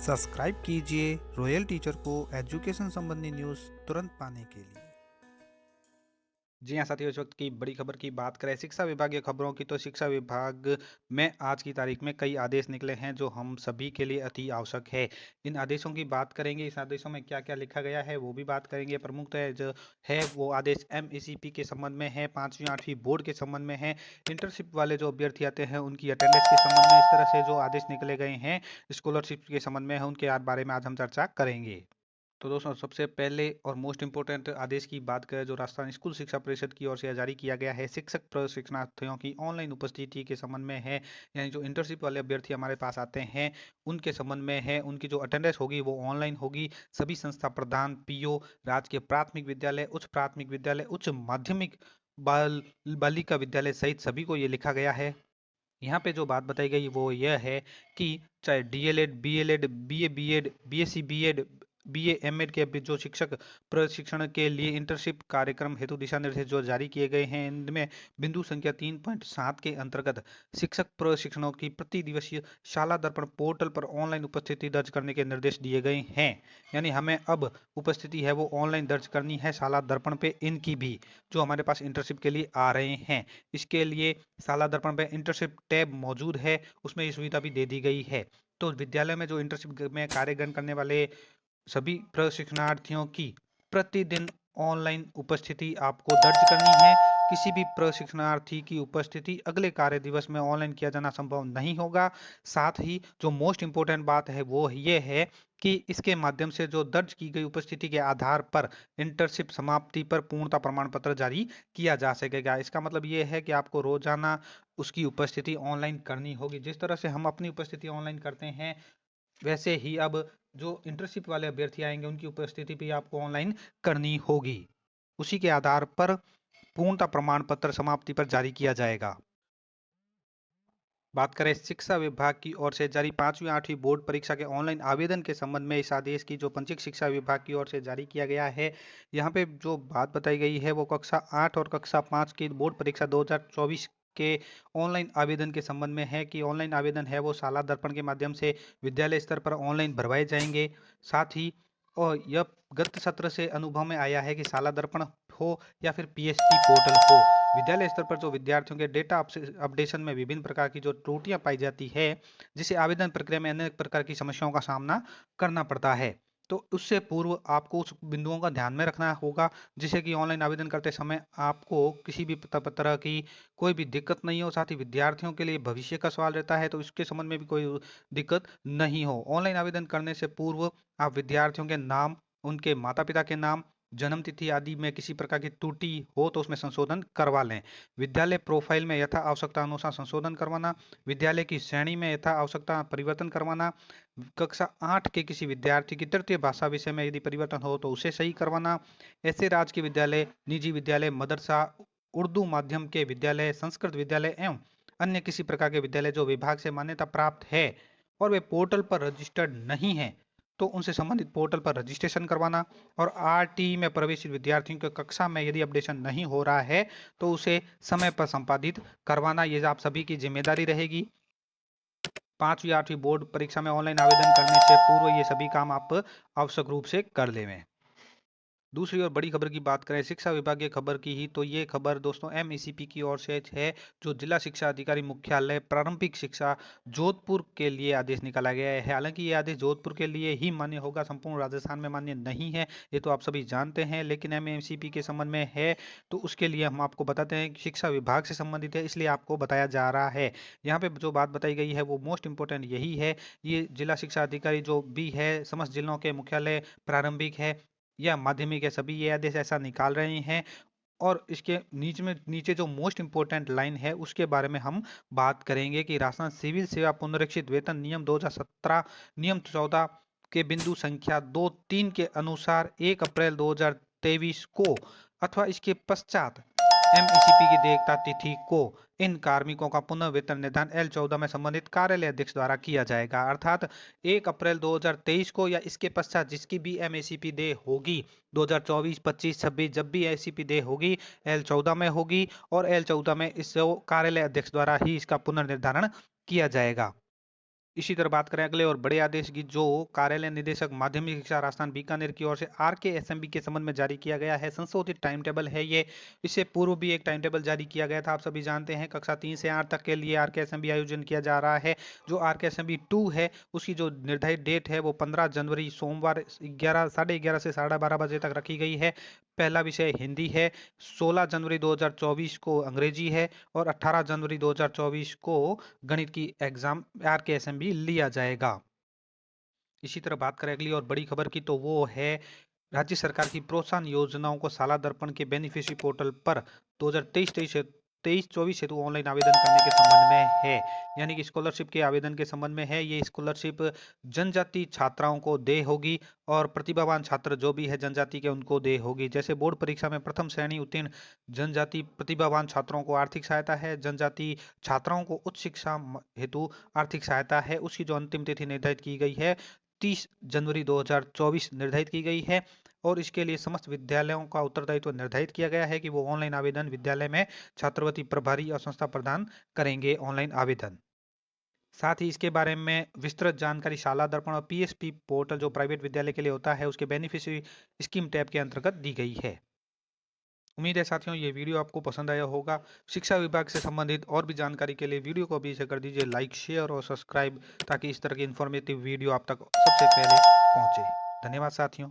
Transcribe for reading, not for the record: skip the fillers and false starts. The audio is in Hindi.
सब्सक्राइब कीजिए रॉयल टीचर को एजुकेशन संबंधी न्यूज़ तुरंत पाने के लिए। जी हाँ साथियों, इस वक्त की बड़ी खबर की बात करें शिक्षा विभागीय खबरों की, तो शिक्षा विभाग में आज की तारीख में कई आदेश निकले हैं जो हम सभी के लिए अति आवश्यक है। इन आदेशों की बात करेंगे, इस आदेशों में क्या क्या लिखा गया है वो भी बात करेंगे। प्रमुखतः जो है वो आदेश एमएसीपी के संबंध में है, 5वीं 8वीं बोर्ड के संबंध में है, इंटर्नशिप वाले जो अभ्यर्थी आते हैं उनकी अटेंडेंस के संबंध में। इस तरह से जो आदेश निकले गए हैं स्कॉलरशिप के संबंध में है, उनके बारे में आज हम चर्चा करेंगे। तो दोस्तों, सबसे पहले और मोस्ट इम्पोर्टेंट आदेश की बात करें जो राजस्थान स्कूल शिक्षा परिषद की ओर से जारी किया गया है, शिक्षक प्रशिक्षणार्थियों की ऑनलाइन उपस्थिति के संबंध में है। यानी जो इंटर्नशिप वाले अभ्यर्थी हमारे पास आते हैं उनके संबंध में है, उनकी जो अटेंडेंस होगी वो ऑनलाइन होगी। सभी संस्था प्रधान, पीओ, राजकीय प्राथमिक विद्यालय, उच्च प्राथमिक विद्यालय, उच्च माध्यमिक बालिका विद्यालय सहित सभी को ये लिखा गया है। यहाँ पे जो बात बताई गई वो यह है कि चाहे DElEd, BElEd, BA, BEd, BSc, BEd, BA, MEd के भी जो शिक्षक प्रशिक्षण के लिए इंटर्नशिप कार्यक्रम हेतु दिशा निर्देश जो जारी किए गए हैं, इनमें बिंदु संख्या 3.7 के अंतर्गत शिक्षक प्रशिक्षणों की प्रति दिवसीय शाला दर्पण पोर्टल पर ऑनलाइन उपस्थिति दर्ज करने के निर्देश दिए गए हैं। यानी हमें अब उपस्थिति है वो ऑनलाइन दर्ज करनी है शाला दर्पण पे, इनकी भी जो हमारे पास इंटर्नशिप के लिए आ रहे हैं। इसके लिए शाला दर्पण पे इंटर्नशिप टैब मौजूद है, उसमें ये सुविधा भी दे दी गई है। तो विद्यालय में जो इंटर्नशिप में कार्य ग्रहण करने वाले सभी प्रशिक्षणार्थियों की प्रतिदिन ऑनलाइन उपस्थिति आपको दर्ज करनी है। किसी भी प्रशिक्षणार्थी की उपस्थिति अगले कार्य दिवस में ऑनलाइन किया जाना संभव नहीं होगा। साथ ही जो मोस्ट इंपोर्टेंट बात है वो ये है कि इसके माध्यम से जो दर्ज की गई उपस्थिति के आधार पर इंटर्नशिप समाप्ति पर पूर्णता प्रमाण पत्र जारी किया जा सकेगा। इसका मतलब ये है कि आपको रोजाना उसकी उपस्थिति ऑनलाइन करनी होगी। जिस तरह से हम अपनी उपस्थिति ऑनलाइन करते हैं, वैसे ही अब जो इंटर्नशिप वाले अभ्यर्थी आएंगे उनकी उपस्थिति भी आपको ऑनलाइन करनी होगी। उसी के आधार पर पूर्णता प्रमाण पत्र समाप्ति पर जारी किया जाएगा। बात करें शिक्षा विभाग की ओर से जारी 5वीं 8वीं बोर्ड परीक्षा के ऑनलाइन आवेदन के संबंध में, इस आदेश की जो पंचिक शिक्षा विभाग की ओर से जारी किया गया है, यहाँ पे जो बात बताई गई है वो कक्षा 8 और कक्षा 5 की बोर्ड परीक्षा 2024 के ऑनलाइन आवेदन के संबंध में है कि ऑनलाइन आवेदन है वो शाला दर्पण के माध्यम से विद्यालय स्तर पर ऑनलाइन भरवाए जाएंगे। साथ ही और यह गत सत्र से अनुभव में आया है कि शाला दर्पण हो या फिर पीएसपी पोर्टल हो, विद्यालय स्तर पर जो विद्यार्थियों के डेटा अपडेशन में विभिन्न प्रकार की जो त्रुटियां पाई जाती है, जिसे आवेदन प्रक्रिया में अनेक प्रकार की समस्याओं का सामना करना पड़ता है, तो उससे पूर्व आपको उस बिंदुओं का ध्यान में रखना होगा जिससे कि ऑनलाइन आवेदन करते समय आपको किसी भी तरह की कोई भी दिक्कत नहीं हो। साथ ही विद्यार्थियों के लिए भविष्य का सवाल रहता है, तो इसके संबंध में भी कोई दिक्कत नहीं हो। ऑनलाइन आवेदन करने से पूर्व आप विद्यार्थियों के नाम, उनके माता पिता के नाम, जन्म तिथि आदि में किसी प्रकार की त्रुटि हो तो उसमें संशोधन करवा लें। विद्यालय प्रोफाइल में यथा आवश्यकता अनुसार संशोधन करवाना, विद्यालय की श्रेणी में यथा आवश्यकता परिवर्तन करवाना, कक्षा 8 के किसी विद्यार्थी की तृतीय भाषा विषय में यदि परिवर्तन हो तो उसे सही करवाना। ऐसे राजकीय विद्यालय, निजी विद्यालय, मदरसा, उर्दू माध्यम के विद्यालय, संस्कृत विद्यालय एवं अन्य किसी प्रकार के विद्यालय जो विभाग से मान्यता प्राप्त है और वे पोर्टल पर रजिस्टर्ड नहीं है, तो उनसे संबंधित पोर्टल पर रजिस्ट्रेशन करवाना। और आरटी में प्रवेशित विद्यार्थियों की कक्षा में यदि अपडेशन नहीं हो रहा है तो उसे समय पर संपादित करवाना। ये आप सभी की जिम्मेदारी रहेगी। 5वीं 8वीं बोर्ड परीक्षा में ऑनलाइन आवेदन करने से पूर्व ये सभी काम आप आवश्यक रूप से कर लें। दूसरी और बड़ी खबर की बात करें शिक्षा विभागीय खबर की ही, तो ये खबर दोस्तों एमएसीपी की ओर से है, जो जिला शिक्षा अधिकारी मुख्यालय प्रारंभिक शिक्षा जोधपुर के लिए आदेश निकाला गया है। हालांकि ये आदेश जोधपुर के लिए ही मान्य होगा, संपूर्ण राजस्थान में मान्य नहीं है, ये तो आप सभी जानते हैं, लेकिन एमएसीपी के संबंध में है तो उसके लिए हम आपको बताते हैं कि शिक्षा विभाग से संबंधित है, इसलिए आपको बताया जा रहा है। यहाँ पे जो बात बताई गई है वो मोस्ट इंपोर्टेंट यही है, ये जिला शिक्षा अधिकारी जो भी है समस्त जिलों के मुख्यालय प्रारंभिक है या माध्यमिक है, सभी ये आदेश ऐसा निकाल रहे हैं। और इसके नीचे जो मोस्ट इंपोर्टेंट लाइन है उसके बारे में हम बात करेंगे कि राजस्थान सिविल सेवा पुनरीक्षित वेतन नियम 2017 नियम 14 के बिंदु संख्या 2-3 के अनुसार 1 अप्रैल 2023 को अथवा इसके पश्चात एमईसीपी की देयता तिथि को इन कार्मिकों का पुनः वेतन निर्धारण L14 में संबंधित कार्यालय अध्यक्ष द्वारा किया जाएगा। अर्थात 1 अप्रैल 2023 को या इसके पश्चात जिसकी भी एमएसीपी दे होगी 2024, 25, 26 जब भी एसीपी दे होगी L14 में होगी और L14 में इस कार्यालय अध्यक्ष द्वारा ही इसका पुनर्निर्धारण किया जाएगा। इसी तरह बात करें अगले और बड़े आदेश की, जो कार्यालय निदेशक माध्यमिक शिक्षा राजस्थान बीकानेर की ओर से RKSMB के संबंध में जारी किया गया है। संशोधित टाइम टेबल है ये। इससे पूर्व भी एक टाइम टेबल जारी किया गया था, आप सभी जानते हैं। कक्षा 3 से 8 तक के लिए RKSMB आयोजन किया जा रहा है। जो RKSMB 2 है, उसकी जो निर्धारित डेट है वो 15 जनवरी सोमवार 11 से 12:30 बजे तक रखी गई है। पहला विषय हिंदी है, 16 जनवरी 2024 को अंग्रेजी है और 18 जनवरी 2024 को गणित की एग्जाम RKSMB लिया जाएगा। इसी तरह बात करें अगली और बड़ी खबर की, तो वो है राज्य सरकार की प्रोत्साहन योजनाओं को साला दर्पण के बेनिफिशियरी पोर्टल पर 2023-24 हेतु ऑनलाइन आवेदन करने के संबंध में है। यानी कि स्कॉलरशिप के आवेदन के संबंध में है। ये स्कॉलरशिप जनजाति छात्राओं को दे होगी और प्रतिभावान छात्र जो भी है जनजाति के, उनको दे होगी। जैसे बोर्ड परीक्षा में प्रथम श्रेणी उत्तीर्ण जनजाति प्रतिभावान छात्रों को आर्थिक सहायता है, जनजाति छात्राओं को उच्च शिक्षा हेतु आर्थिक सहायता है। उसकी जो अंतिम तिथि निर्धारित की गई है 30 जनवरी 2024 निर्धारित की गई है। और इसके लिए समस्त विद्यालयों का उत्तरदायित्व निर्धारित किया गया है कि वो ऑनलाइन आवेदन विद्यालय में छात्रवृत्ति प्रभारी और संस्था प्रदान करेंगे ऑनलाइन आवेदन। साथ ही इसके बारे में विस्तृत जानकारी शाला दर्पण और PSP पोर्टल जो प्राइवेट विद्यालय के लिए होता है उसके बेनिफिशियरी स्कीम टैब के अंतर्गत दी गई है। उम्मीद है साथियों ये वीडियो आपको पसंद आया होगा। शिक्षा विभाग से संबंधित और भी जानकारी के लिए वीडियो को अभी से कर दीजिए लाइक, शेयर और सब्सक्राइब, ताकि इस तरह की इन्फॉर्मेटिव वीडियो आप तक सबसे पहले पहुंचे। धन्यवाद साथियों।